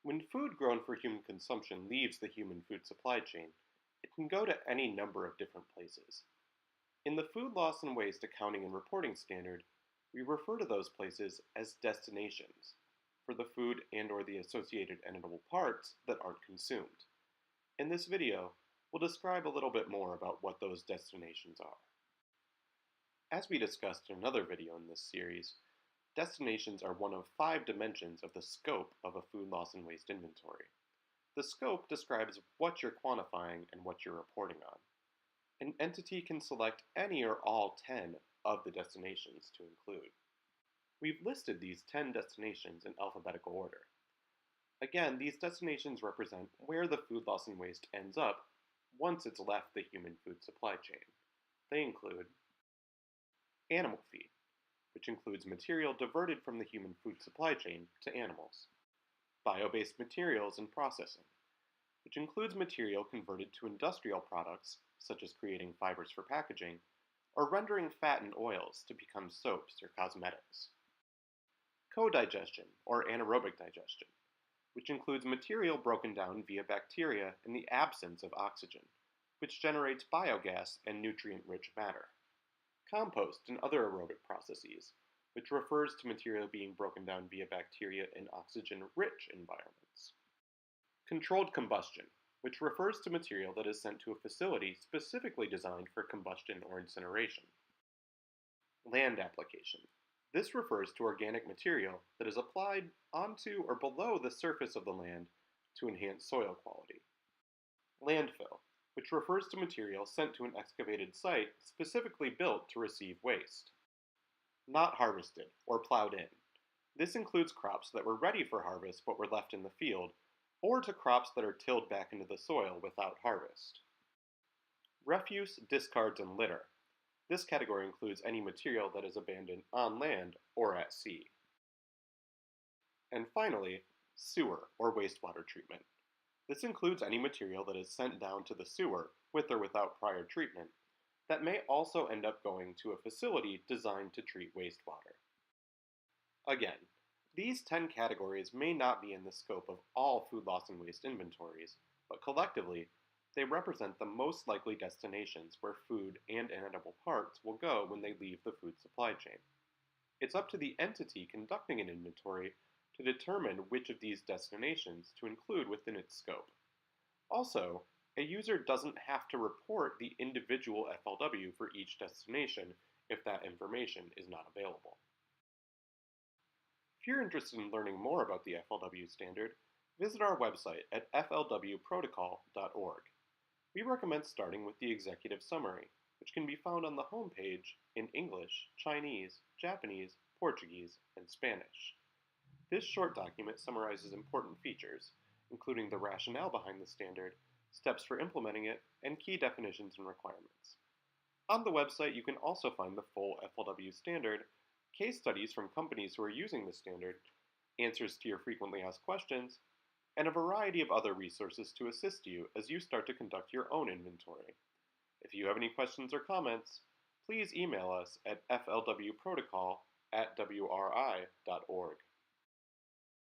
When food grown for human consumption leaves the human food supply chain, it can go to any number of different places. In the Food Loss and Waste Accounting and Reporting Standard, we refer to those places as destinations for the food and/or the associated edible parts that aren't consumed. In this video, we'll describe a little bit more about what those destinations are. As we discussed in another video in this series, destinations are one of 5 dimensions of the scope of a food loss and waste inventory. The scope describes what you're quantifying and what you're reporting on. An entity can select any or all 10 of the destinations to include. We've listed these 10 destinations in alphabetical order. Again, these destinations represent where the food loss and waste ends up once it's left the human food supply chain. They include animal feed, which includes material diverted from the human food supply chain to animals. Bio-based materials and processing, which includes material converted to industrial products, such as creating fibers for packaging, or rendering fat and oils to become soaps or cosmetics. Co-digestion, or anaerobic digestion, which includes material broken down via bacteria in the absence of oxygen, which generates biogas and nutrient-rich matter. Compost and other aerobic processes, which refers to material being broken down via bacteria in oxygen-rich environments. Controlled combustion, which refers to material that is sent to a facility specifically designed for combustion or incineration. Land application. This refers to organic material that is applied onto or below the surface of the land to enhance soil quality. Landfill, which refers to material sent to an excavated site specifically built to receive waste. Not harvested, or plowed in. This includes crops that were ready for harvest but were left in the field, or to crops that are tilled back into the soil without harvest. Refuse, discards, and litter. This category includes any material that is abandoned on land or at sea. And finally, sewer, or wastewater treatment. This includes any material that is sent down to the sewer, with or without prior treatment, that may also end up going to a facility designed to treat wastewater. Again, these 10 categories may not be in the scope of all food loss and waste inventories, but collectively, they represent the most likely destinations where food and inedible parts will go when they leave the food supply chain. It's up to the entity conducting an inventory to determine which of these destinations to include within its scope. Also, a user doesn't have to report the individual FLW for each destination if that information is not available. If you're interested in learning more about the FLW standard, visit our website at flwprotocol.org. We recommend starting with the executive summary, which can be found on the home page in English, Chinese, Japanese, Portuguese, and Spanish. This short document summarizes important features, including the rationale behind the standard, steps for implementing it, and key definitions and requirements. On the website, you can also find the full FLW standard, case studies from companies who are using the standard, answers to your frequently asked questions, and a variety of other resources to assist you as you start to conduct your own inventory. If you have any questions or comments, please email us at flwprotocol@wri.org.